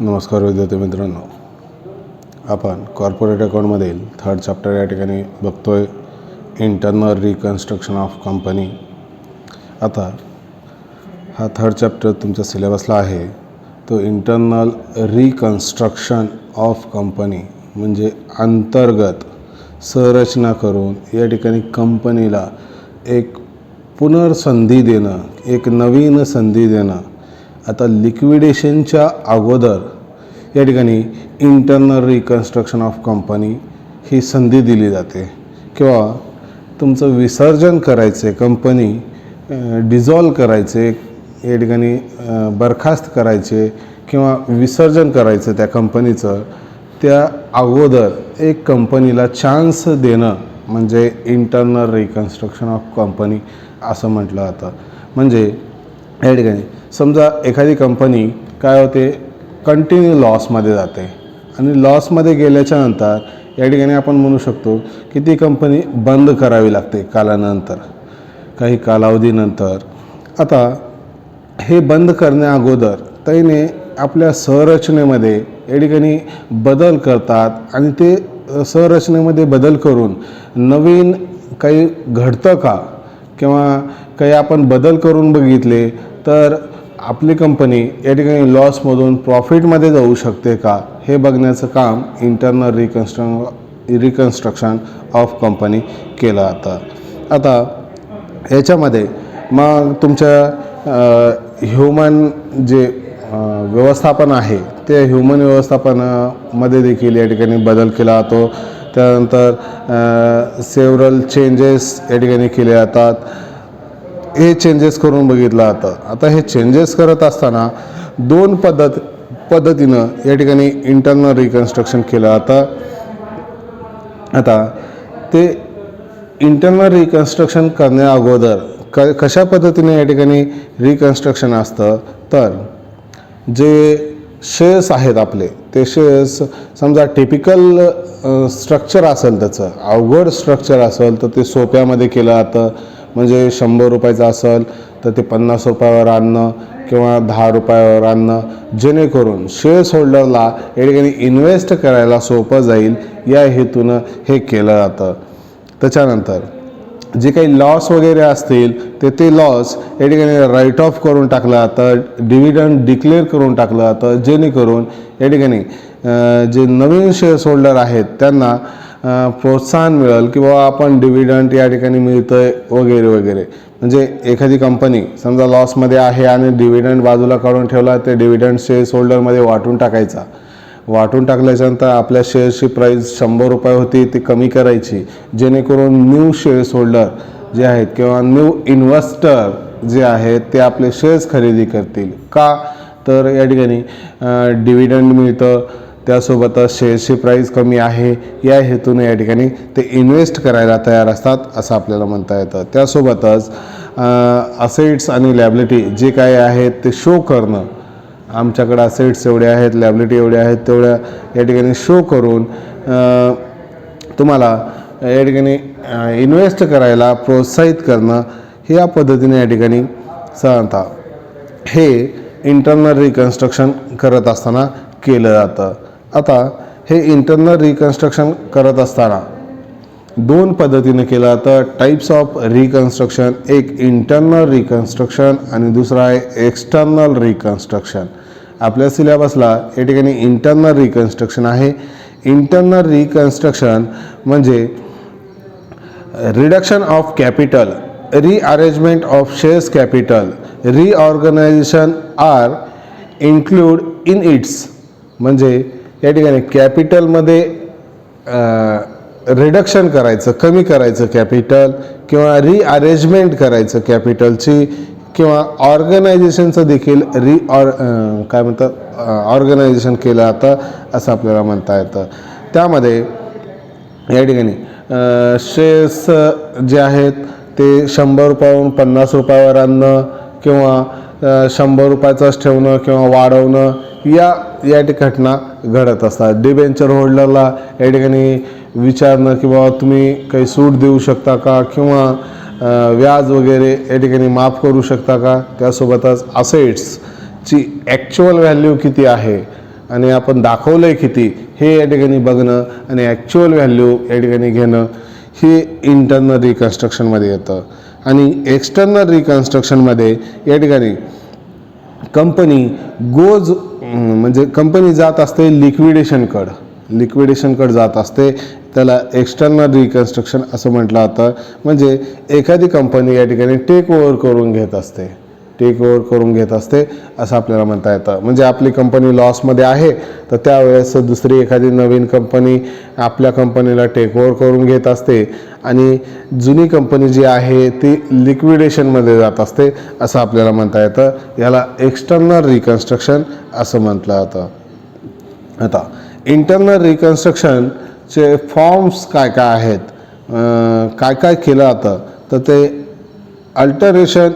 नमस्कार विद्यार्थी मित्रांनो, आपण कॉर्पोरेट अकाउंटमधील थर्ड चॅप्टर या ठिकाणी बघतोय, इंटरनल रिकन्स्ट्रक्शन ऑफ कंपनी. आता हा थर्ड चॅप्टर तुमच्या सिलेबसला आहे. तो इंटरनल रिकन्स्ट्रक्शन ऑफ कंपनी म्हणजे अंतर्गत संरचना करून या ठिकाणी कंपनीला एक पुनर्संधी देणं, एक नवीन संधी देणं. आता लिक्विडेशनच्या अगोदर या ठिकाणी इंटरनल रिकन्स्ट्रक्शन ऑफ कंपनी ही संधी दिली जाते, किंवा तुमचं विसर्जन करायचे, कंपनी डिझॉल्व करायचे, या ठिकाणी बरखास्त करायचे किंवा विसर्जन करायचं त्या कंपनीचं, त्या अगोदर एक कंपनीला चान्स देणं म्हणजे इंटरनल रिकन्स्ट्रक्शन ऑफ कंपनी असं म्हटलं जातं. म्हणजे या ठिकाणी समजा एखादी कंपनी काय होते, कंटिन्यू लॉसमध्ये जाते, आणि लॉसमध्ये गेल्याच्या नंतर या ठिकाणी आपण म्हणू शकतो की ती कंपनी बंद करावी लागते कालानंतर, काही कालावधीनंतर. आता हे बंद करण्या अगोदर त्याने आपल्या संरचनेमध्ये या ठिकाणी बदल करतात, आणि ते संरचनेमध्ये बदल करून नवीन काही घडतं का, किंवा काही आपण बदल करून बघितले तर आपली कंपनी या ठिकाणी लॉसमधून प्रॉफिटमध्ये जाऊ शकते का, हे बघण्याचं काम इंटरनल रिकन्स्ट्रक्शन ऑफ कंपनी केलं जातं. आता याच्यामध्ये मग तुमच्या ह्युमन जे व्यवस्थापन आहे ते ह्युमन व्यवस्थापनामध्ये देखील या ठिकाणी बदल केला जातो. त्यानंतर सेव्हरल चेंजेस या ठिकाणी केले जातात. हे चेंजेस करून बघितलं जातं. आता हे चेंजेस करत असताना दोन पद्धतीनं या ठिकाणी इंटरनल रिकन्स्ट्रक्शन केलं जातं. आता ते इंटरनल रिकन्स्ट्रक्शन करण्या अगोदर कशा पद्धतीने या ठिकाणी रिकन्स्ट्रक्शन असतं, तर जे शेअर्स आहेत आपले, ते शेअर्स समजा टिपिकल स्ट्रक्चर असेल, त्याचं अवघड स्ट्रक्चर असेल तर ते सोप्यामध्ये केलं जातं. म्हणजे 100 रुपयाचं असेल तर ते 50 रुपयावर आणणं किंवा 10 रुपयावर आणणं, जेणेकरून शेअर्स होल्डरला या ठिकाणी इन्व्हेस्ट करायला सोपं जाईल, या हेतूनं हे केलं जातं. त्याच्यानंतर जे काही लॉस वगैरे असतील ते लॉस या ठिकाणी राईट ऑफ करून टाकलं जातं, डिव्हिडंड डिक्लेअर करून टाकलं जातं, जेणेकरून या ठिकाणी जे नवीन शेअर्स होल्डर आहेत त्यांना प्रोत्साहन मिळेल, किंवा आपण डिव्हिडंड या ठिकाणी मिळतंय वगैरे वगैरे. म्हणजे एखादी कंपनी समजा लॉसमध्ये आहे आणि डिव्हिडंड बाजूला काढून ठेवला, ते डिव्हिडंड शेअर्स होल्डरमध्ये वाटून टाकायचा. वाटून टाकल्याच्यानंतर आपल्या शेअर्सची प्राईस 100 रुपये होती, ती कमी करायची, जेणेकरून न्यू शेअर्स होल्डर जे आहेत किंवा न्यू इन्व्हेस्टर जे आहेत ते आपले शेअर्स खरेदी करतील. का तर या ठिकाणी डिव्हिडंड मिळतं, त्यासोबतच शेअर्सची प्राईस कमी आहे, या हेतूने या ठिकाणी ते इन्व्हेस्ट करायला तयार असतात असं आपल्याला म्हणता येतं. त्यासोबतच असेट्स आणि लॅबिलिटी जे काय आहेत ते शो करणं, आमच्याकडे असेट्स एवढे आहेत, लॅबिलिटी एवढे आहेत, तेवढ्या या ठिकाणी शो करून तुम्हाला या ठिकाणी इन्व्हेस्ट करायला प्रोत्साहित करणं, या पद्धतीने या ठिकाणी साधारणतः हे इंटरनल रिकन्स्ट्रक्शन करत असताना केलं जातं. आता हे इंटरनल रिकन्स्ट्रक्शन करत असताना दोन पद्धतीने केलं जातं. टाईप्स ऑफ रिकन्स्ट्रक्शन, एक इंटरनल रिकन्स्ट्रक्शन आणि दुसरा आहे एक्सटर्नल रिकन्स्ट्रक्शन. आपल्या सिलेबसला या ठिकाणी इंटरनल रिकन्स्ट्रक्शन आहे. इंटरनल रिकन्स्ट्रक्शन म्हणजे reduction of capital, rearrangement of shares capital, reorganization are include in its. म्हणजे या ठिकाणी कॅपिटलमध्ये रिडक्शन करायचं, कमी करायचं कॅपिटल, किंवा रिअरेंजमेंट करायचं कॅपिटलची, किंवा ऑर्गनायझेशनचं देखील काय म्हणतात ऑर्गनायझेशन केलं जातं असं आपल्याला म्हणता येतं. त्यामध्ये या ठिकाणी शेअर्स जे आहेत ते 100 रुपयावरून 50 रुपयावर आणणं, किंवा 100 रुपयाचाच ठेवणं किंवा वाढवणं, या घटना घडत असतात. डिबेंचर होल्डरला या ठिकाणी विचारणं की बाबा तुम्ही काही सूट देऊ शकता का, किंवा व्याज वगैरे या ठिकाणी माफ करू शकता का. त्यासोबतच असेट्सची ॲक्च्युअल व्हॅल्यू किती आहे, आणि आपण दाखवलं आहे किती हे या ठिकाणी बघणं आणि ॲक्च्युअल व्हॅल्यू या ठिकाणी घेणं हे इंटर्नल रिकन्स्ट्रक्शनमध्ये येतं. आणि एक्सटर्नल रिकन्स्ट्रक्शनमध्ये या ठिकाणी कंपनी म्हणजे कंपनी जात असते लिक्विडेशनकडं जात असते. त्याला एक्सटर्नल रिकन्स्ट्रक्शन असं म्हटलं जातं. म्हणजे एखादी कंपनी या ठिकाणी टेक ओव्हर करून घेत असते असं आपल्याला म्हणता येतं. म्हणजे आपली कंपनी लॉसमध्ये आहे तर त्यावेळेस दुसरी एखादी नवीन कंपनी आपल्या कंपनीला टेक ओव्हर करून घेत असते आणि जुनी कंपनी जी आहे ती लिक्विडेशनमध्ये जात असते असं आपल्याला म्हणता येतं. याला एक्सटर्नल रिकन्स्ट्रक्शन असं म्हटलं जातं. आता इंटर्नल रिकन्स्ट्रक्शनचे फॉर्म्स काय काय आहेत, काय केलं जातं तर ते अल्टरेशन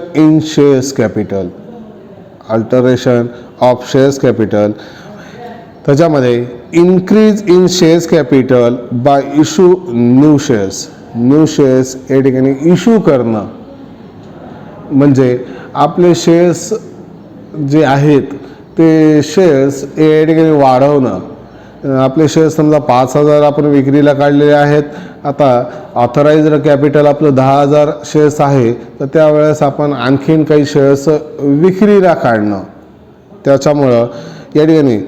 ऑफ शेअर्स कॅपिटल, त्याच्यामध्ये increase in shares capital bye issue new shares या ठिकाणी इशू करणं. म्हणजे आपले शेअर्स जे आहेत ते शेअर्स या ठिकाणी वाढवणं. आपले शेअर्स समजा 5,000 आपण विक्रीला काढलेले आहेत. आता ऑथराइज्ड कॅपिटल आपलं 10,000 शेअर्स आहे तर त्यावेळेस आपण आणखीन काही शेअर्स विक्रीला काढणं. त्याच्यामुळं या ठिकाणी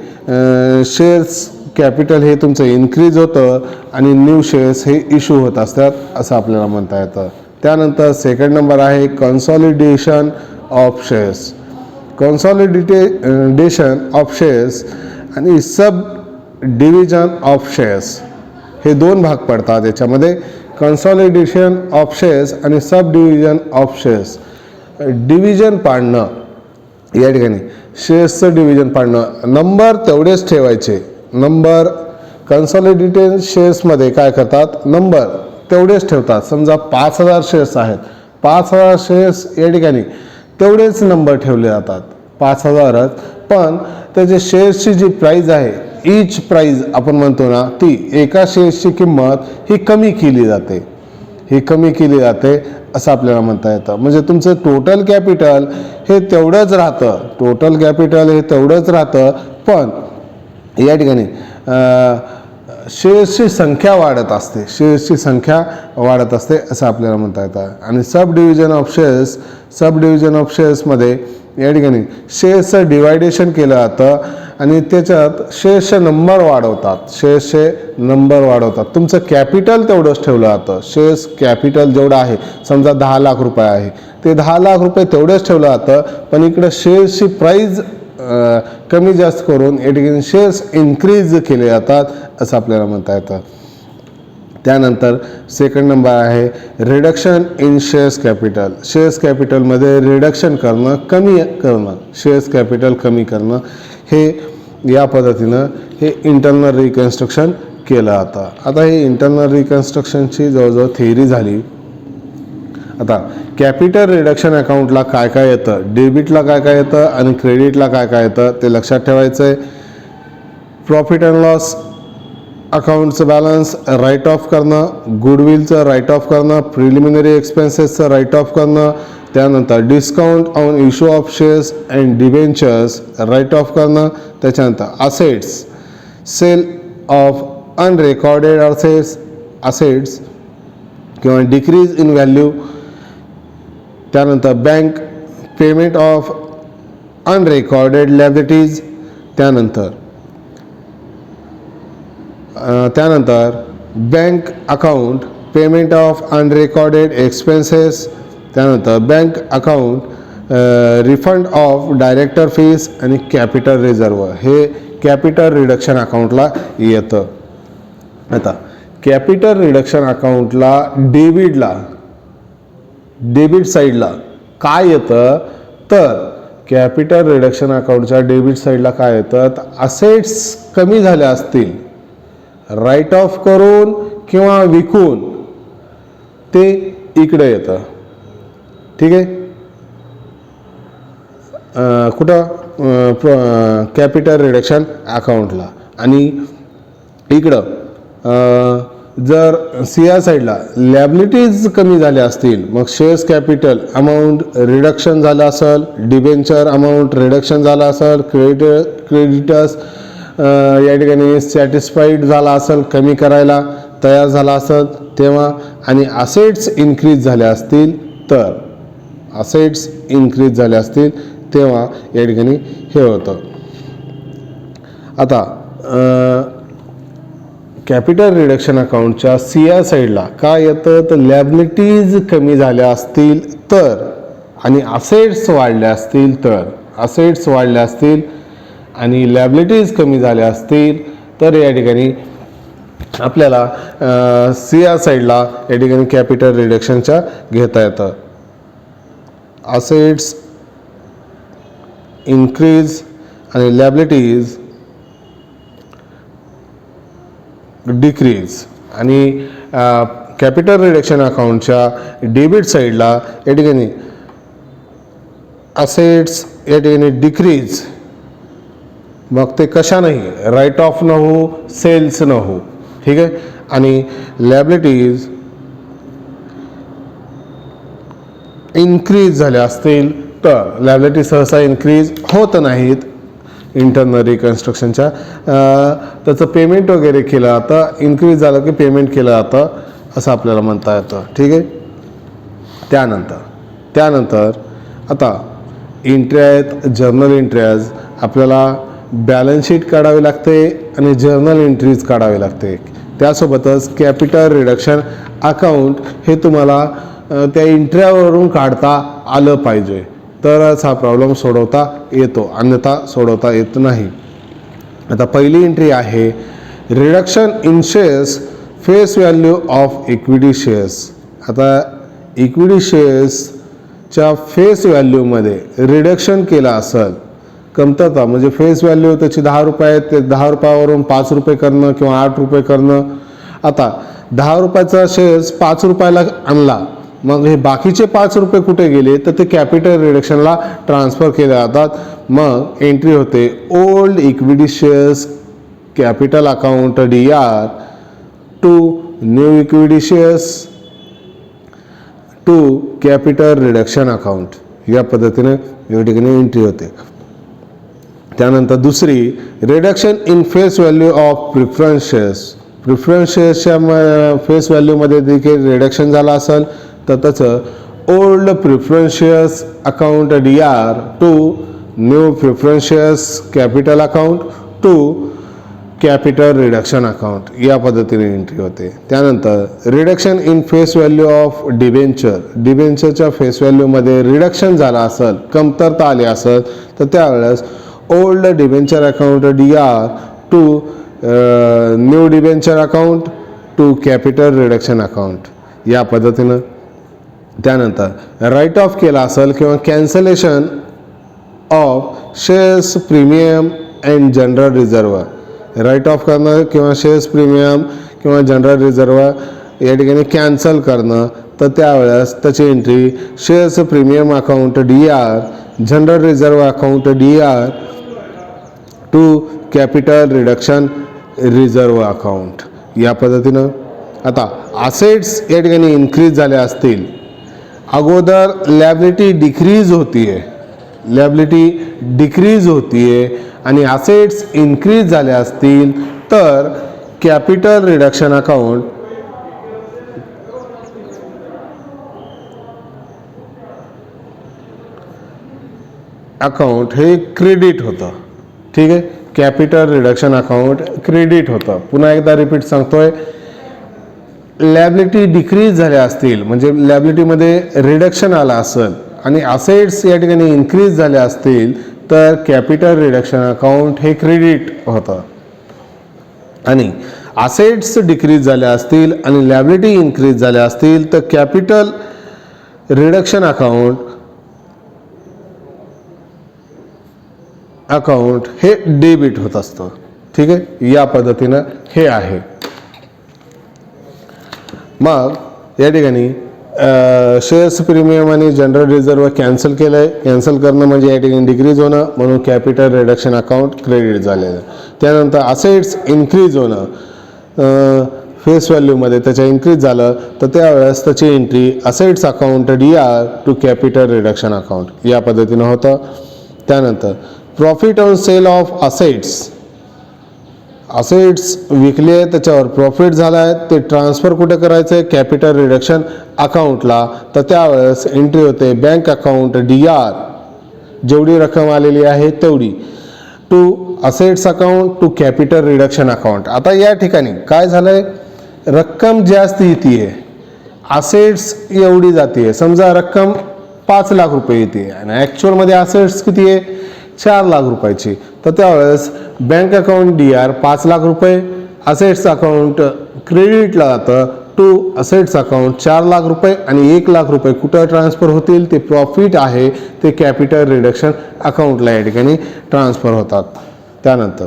शेअर्स कॅपिटल हे तुमचं इन्क्रीज होतं आणि न्यू शेअर्स हे इश्यू होत असतात असं आपल्याला म्हणता येतं. त्यानंतर सेकंड नंबर आहे कन्सॉलिडेशन ऑफ शेअर्स आणि सब डिव्हिजन ऑफ शेअर्स हे दोन भाग पडतात याच्यामध्ये. कन्सॉलिडेशन ऑफ शेअर्स आणि सब डिव्हिजन ऑफ शेअर्स. डिव्हिजन पाडणं या ठिकाणी शेअर्सचं डिव्हिजन पाडणं. नंबर तेवढेच ठेवायचे. नंबर कन्सॉलिडेटेड शेअर्समध्ये काय करतात, नंबर तेवढेच ठेवतात. समजा 5,000 शेअर्स आहेत, 5,000 शेअर्स या ठिकाणी तेवढेच नंबर ठेवले जातात 5,000च. पण त्याचे शेअर्सची जी प्राईज आहे ईच प्राईज आपण म्हणतो ना ती एका शेअर्सची किंमत ही कमी केली जाते असं आपल्याला म्हणता येतं. म्हणजे तुमचं टोटल कॅपिटल हे तेवढंच राहतं पण या ठिकाणी शेअर्सची संख्या वाढत असते असं आपल्याला म्हणता येतं. आणि सब डिव्हिजन ऑफ शेअर्समध्ये या ठिकाणी शेअर्सचं डिवायडेशन केलं जातं आणि त्याच्यात शेअर्सचे नंबर वाढवतात. तुमचं कॅपिटल तेवढंच ठेवलं जातं. शेअर्स कॅपिटल जेवढं आहे समजा 10 लाख रुपये आहे ते 10 लाख रुपये तेवढंच ठेवलं जातं. पण इकडं शेअर्सची प्राईज कमी जास्त करून या ठिकाणी शेअर्स इन्क्रीज केले जातात असं आपल्याला म्हणता येतं. त्यानंतर सेकंड नंबर आहे रिडक्शन इन शेअर्स कॅपिटलमध्ये रिडक्शन करणं, शेअर्स कॅपिटल कमी करणं. हे या पद्धतीनं हे इंटर्नल रिकन्स्ट्रक्शन केलं जातं. आता हे इंटर्नल रिकन्स्ट्रक्शनची जवळजवळ थिअरी झाली. आता कॅपिटल रिडक्शन अकाउंटला काय काय येतं, डेबिटला काय काय येतं आणि क्रेडिटला काय काय येतं ते लक्षात ठेवायचं आहे. प्रॉफिट अँड लॉस अकाउंटचं बॅलन्स राईट ऑफ करणं, गुडविलचं राईट ऑफ करणं, प्रिलिमिनरी एक्सपेन्सेसचं राईट ऑफ करणं, त्यानंतर discount on issue of shares and debentures write off करणं, त्याच्यानंतर assets sale of unrecorded assets किंवा डिक्रीज इन व्हॅल्यू, त्यानंतर bank payment of unrecorded liabilities, त्यानंतर bank account payment of unrecorded expenses, त्यानंतर bank account refund of director fees आणि capital reserve. हे capital reduction अकाउंटला येतं. आता कॅपिटल रिडक्शन अकाउंटला डेबिट साईडला काय येतं तर कॅपिटल रिडक्शन अकाउंटच्या डेबिट साईडला काय येतं, असेट्स कमी झाल्या असतील राईट ऑफ करून किंवा विकून ते इकडे येतं. ठीक आहे. कुठं कॅपिटल रिडक्शन अकाउंटला. आणि इकडं जर सीआर साईडला लॅबिलिटीज कमी झाल्या असतील मग शेअर्स कॅपिटल अमाऊंट रिडक्शन झालं असेल, डिबेंचर अमाऊंट रिडक्शन झालं असेल, क्रेडिटर्स या ठिकाणी सॅटिस्फाईड झाला असेल, कमी करायला तयार झाला असेल तेव्हा, आणि असेट्स इन्क्रीज झाले असतील तर, असेट्स इन्क्रीज झाले असतील तेव्हा या ठिकाणी हे होतं. आता कॅपिटल रिडक्शन अकाउंटच्या CR साईडला काय येतं तर लॅबिलिटीज कमी झाल्या असतील तर आणि असेट्स वाढल्या असतील तर, असेट्स वाढल्या असतील आणि लॅबिलिटीज कमी झाल्या असतील तर या ठिकाणी आपल्याला CR साईडला या ठिकाणी कॅपिटल रिडक्शनच्या घेता येतं. असेट्स इन्क्रीज आणि लॅबिलिटीज डिक्रीज, आणि कॅपिटल रिडक्शन अकाउंटच्या डेबिट साईडला या ठिकाणी असेट्स या ठिकाणी डिक्रीज, मग ते कशानंही, राईट ऑफ न हो, सेल्स न हो, ठीक आहे, आणि लॅबिलिटीज इन्क्रीज झाल्या असतील तर, लॅबिलिटी सहसा इन्क्रीज होत नाहीत इंटरनल रिकन्स्ट्रक्शनच्या, त्याचं पेमेंट वगैरे केलं जातं, इन्क्रीज झालं की पेमेंट केलं जातं असं आपल्याला म्हणता येतं, ठीक आहे. त्यानंतर आता एंट्री आहेत, जर्नल एंट्रीज. आपल्याला बॅलन्स शीट काढावी लागते आणि जर्नल एंट्रीज काढावी लागते. त्यासोबतच कॅपिटल रिडक्शन अकाउंट हे तुम्हाला त्या एंट्र्यावरून काढता आलं पाहिजे, तरच हा प्रॉब्लेम सोडवता येतो, अन्यथा सोडवता येत नाही. आता पहिली एंट्री आहे reduction in shares face value of equity shares. आता इक्विटी शेअर्सच्या फेस व्हॅल्यूमध्ये रिडक्शन केलं असेल, कमतरता म्हणजे फेस व्हॅल्यू त्याची 10 रुपये आहे, ते 10 रुपयावरून 5 रुपये करणं किंवा 8 रुपये करणं. आता 10 रुपयाचा शेअर्स 5 रुपयाला आणला, मग हे बाकीचे 5 रुपये कुठे गेले तर ते कॅपिटल रिडक्शनला ट्रान्सफर केले जातात. मग एंट्री होते old equity shares capital account DR to new equity shares to capital reduction account. या पद्धतीने या ठिकाणी एंट्री होते. त्यानंतर दुसरी reduction in face value of preference shares. Preference शेअर्सच्या फेस व्हॅल्यूमध्ये देखील रिडक्शन झालं असेल तर त्याचं old preference shares account DR to new preference shares capital account to capital reduction account. या पद्धतीने एंट्री होते. त्यानंतर reduction in face value of debenture. डिबेंचरच्या face व्हॅल्यूमध्ये रिडक्शन झालं असेल, कमतरता आली असेल तर त्यावेळेस old debenture account DR to new debenture account to capital reduction account. या पद्धतीनं. त्यानंतर राईट ऑफ केला असेल किंवा cancellation of shares premium and general reserve. Write off करणं किंवा शेअर्स प्रीमियम किंवा जनरल रिझर्व या ठिकाणी कॅन्सल करणं, तर त्यावेळेस त्याची entry shares premium account DR general reserve account DR to capital reduction reserve account. या पद्धतीनं. आता असेट्स या ठिकाणी इन्क्रीज झाले असतील, अगोदर लॅबिलिटी डिक्रीज होतीये, लॅबिलिटी डिक्रीज होतीये आणि असेट्स इन्क्रीज झाले असतील तर कॅपिटल रिडक्शन अकाउंट हे क्रेडिट होतं, ठीक आहे. कॅपिटल रिडक्शन अकाउंट क्रेडिट होतं. पुन्हा एकदा रिपीट सांगतोय, लॅबिलिटी डिक्रीज झाल्या असतील म्हणजे लॅबिलिटीमध्ये रिडक्शन आलं असेल आणि असेट्स या ठिकाणी इन्क्रीज झाले असतील तर कॅपिटल रिडक्शन अकाउंट हे क्रेडिट होतं. आणि असेट्स डिक्रीज झाल्या असतील आणि लॅबिलिटी इन्क्रीज झाल्या असतील तर कॅपिटल रिडक्शन अकाउंट हे डेबिट होत असतं, ठीक आहे. या पद्धतीनं हे आहे. मग या ठिकाणी शेअर्स प्रीमियम आणि जनरल रिझर्व कॅन्सल केलं आहे. कॅन्सल करणं म्हणजे या ठिकाणी डिक्रीज होणं, म्हणून कॅपिटल रिडक्शन अकाउंट क्रेडिट झालेलं. त्यानंतर असेट्स इन्क्रीज होणं, फेस व्हॅल्यूमध्ये त्याच्या इन्क्रीज झालं तर त्यावेळेस त्याची entry assets account DR to capital reduction account. या पद्धतीनं होतं. त्यानंतर profit on sale of assets assets विकले आहे, त्याच्यावर प्रॉफिट झाला आहे, ते ट्रान्सफर कुठे करायचं आहे, कॅपिटल रिडक्शन अकाउंटला. तर त्यावेळेस एंट्री होते बँक अकाउंट DR, जेवढी रक्कम आलेली आहे तेवढी, to assets account to capital reduction account. आता या ठिकाणी काय झालंय, रक्कम जास्त येते, असेट्स एवढी जाते. समजा रक्कम 5 लाख रुपये येते आणि ॲक्च्युअलमध्ये असेट्स किती आहे, 4 लाख रुपयाची. तर त्यावेळेस बँक अकाउंट DR 5 लाख रुपये, असेट्स अकाउंट क्रेडिटला जातं टू असेट्स अकाउंट 4 लाख रुपये आणि 1 लाख रुपये कुठं ट्रान्सफर होतील, ते प्रॉफिट आहे ते कॅपिटल रिडक्शन अकाउंटला या ठिकाणी ट्रान्सफर होतात. त्यानंतर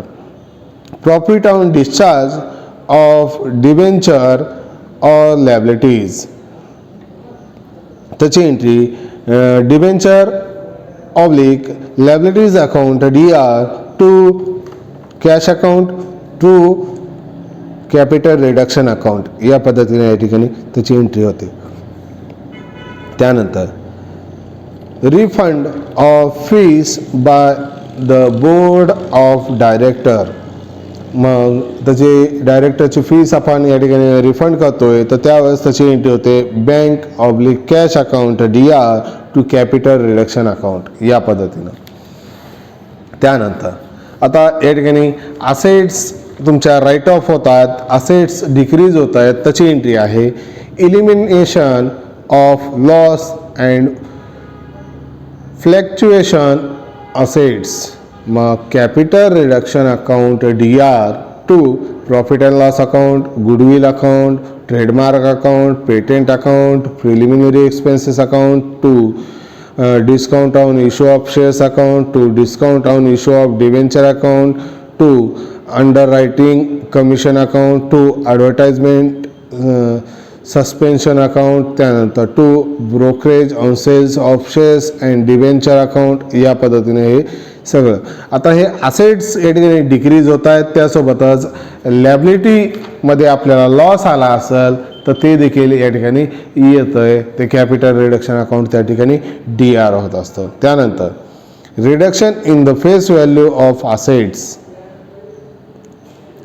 profit on discharge of debenture or liabilities, त्याची entry debenture oblique liabilities account DR to cash account to capital reduction account, या पद्धतीने या ठिकाणी त्याची एंट्री होते. त्यानंतर refund of fees by the board of director, मग त्याची डायरेक्टरची फीस आपण या ठिकाणी रिफंड करतोय, तर त्यावेळेस त्याची एंट्री होते bank oblique cash account DR to capital reduction account, या पद्धतीनं. त्यानंतर आता या ठिकाणी असेट्स तुमच्या राईट ऑफ होतात, असेट्स डिक्रीज होत आहेत, त्याची एंट्री आहे elimination of loss and fluctuation assets, मग capital reduction account DR to profit and loss account, goodwill account, trademark account, patent account, preliminary expenses account to discount on issue of shares account to discount on issue of debenture account to underwriting commission account to advertisement suspension account, त्यानंतर to brokerage on sales of shares and debenture account, या पद्धतीने हे सगळं. आता हे assets या ठिकाणी decrease होत आहेत, त्यासोबतच लॅबिलिटीमध्ये आपल्याला लॉस आला असेल तर ते देखील या ठिकाणी येतं आहे, ते कॅपिटल रिडक्शन अकाउंट त्या ठिकाणी DR होत असतं. त्यानंतर reduction in the face value of assets,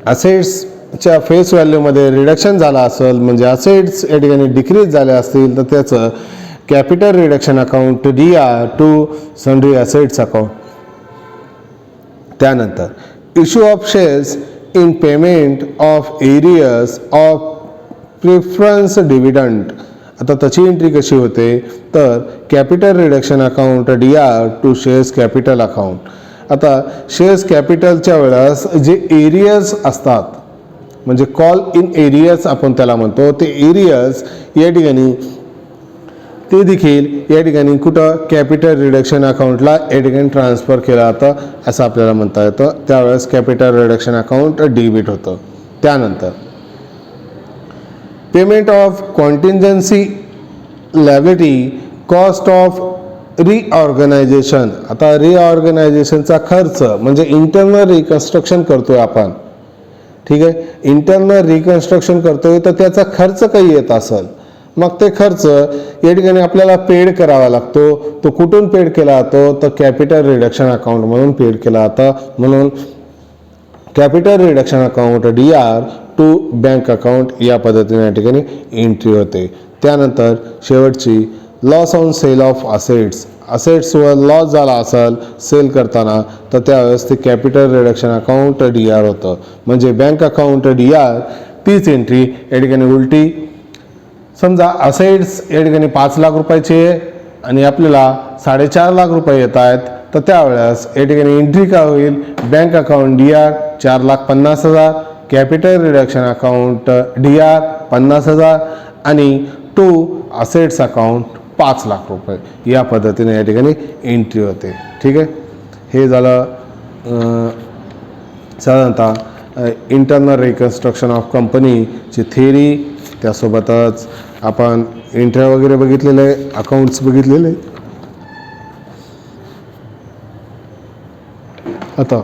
असेट्सच्या फेस व्हॅल्यूमध्ये रिडक्शन झालं असेल म्हणजे असेट्स या ठिकाणी डिक्रीज झाले असतील तर त्याचं capital reduction account DR to sundry assets account. त्यानंतर issue of shares in payment of arrears of preference dividend, आता त्याची एंट्री कशी होते, तर capital reduction account DR to shares capital account. आता शेअर्स कॅपिटलच्या वेळेस जे एरियर्स असतात म्हणजे कॉल इन एरियर्स आपण त्याला म्हणतो, ते एरियर्स या ठिकाणी ते देखील या ठिकाणी कुठं कॅपिटल रिडक्शन अकाउंटला या ठिकाणी ट्रान्सफर केलं जातं असं आपल्याला म्हणता येतं. त्यावेळेस कॅपिटल रिडक्शन अकाउंट डेबिट होतं. त्यानंतर payment of contingency liability cost of reorganization, आता रिऑर्गनायझेशनचा खर्च म्हणजे इंटरनल रिकन्स्ट्रक्शन करतोय आपण, ठीक आहे, इंटरनल रिकन्स्ट्रक्शन करतोय तर त्याचा खर्च काही येत असेल, मग ते खर्च या ठिकाणी आपल्याला पेड करावा लागतो. तो कुठून पेड केला जातो, तर कॅपिटल रिडक्शन अकाउंट म्हणून पेड केला जातं. म्हणून capital reduction account DR to bank account, या पद्धतीने या ठिकाणी एंट्री होते. त्यानंतर शेवटची loss on sale of assets, असेट्सवर लॉस झाला असेल सेल करताना तर त्यावेळेस ते कॅपिटल रिडक्शन अकाउंट DR होतं. म्हणजे बँक अकाउंट DR तीच एंट्री या ठिकाणी उलटी. समजा असेट्स या ठिकाणी 5 लाख रुपयाचे आणि आपल्याला 4.5 लाख रुपये येत आहेत तर त्यावेळेस या ठिकाणी एंट्री काय होईल, bank account DR 4,50,000, capital reduction account DR 50,000 आणि टू असेट्स अकाउंट 5 लाख रुपये, या पद्धतीने या ठिकाणी एंट्री होते. ठीक आहे, हे झालं साधारणतः इंटरनल रिकन्स्ट्रक्शन ऑफ कंपनीची थेरी. त्यासोबतच आपण एंट्र्या वगैरे बघितलेले, अकाउंट्स बघितलेले. आता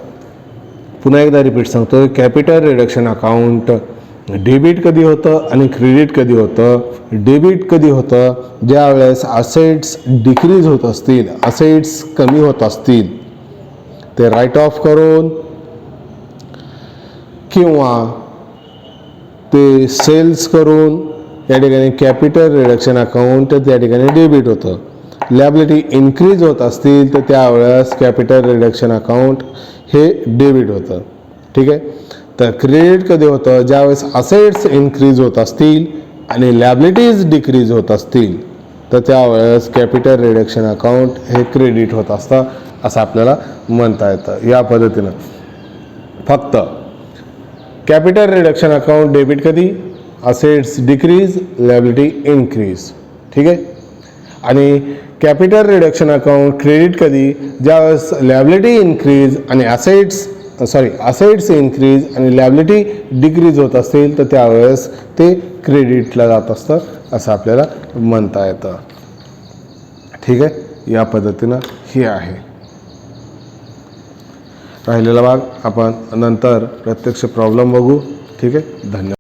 पुन्हा एकदा रिपीट सांगतो, कॅपिटल रिडक्शन अकाउंट डेबिट कधी होतं आणि क्रेडिट कधी होतं. डेबिट कधी होतं, ज्या वेळेस असेट्स डिक्रीज होत असतील, असेट्स कमी होत असतील, ते राईट ऑफ करून किंवा ते सेल्स करून या ठिकाणी कॅपिटल रिडक्शन अकाउंट त्या ठिकाणी डेबिट होतं. लॅबिलिटी इन्क्रीज होत असतील तर त्यावेळेस कॅपिटल रिडक्शन अकाउंट हे डेबिट होतं. ठीक आहे. तर क्रेडिट कधी होतं? ज्यावेळेस असेट्स इन्क्रीज होत असतील आणि लॅबिलिटीज डिक्रीज होत असतील तर त्यावेळेस कॅपिटल रिडक्शन अकाउंट हे क्रेडिट होत असतं असं आपल्याला म्हणता येतं. या पद्धतीनं फक्त कॅपिटल रिडक्शन अकाउंट डेबिट कधी? Assets decrease, liability increase. ठीक आहे. आणि कॅपिटल रिडक्शन अकाउंट क्रेडिट कधी? ज्यावेळेस लॅबिलिटी इन्क्रीज आणि असेट्स इन्क्रीज आणि लॅबिलिटी डिक्रीज होत असतील तर त्यावेळेस ते क्रेडिटला जात असतं असं आपल्याला म्हणता येतं. ठीक आहे. या पद्धतीनं हे आहे. राहिलेला भाग आपण नंतर प्रत्यक्ष प्रॉब्लेम बघू. ठीक आहे. धन्यवाद.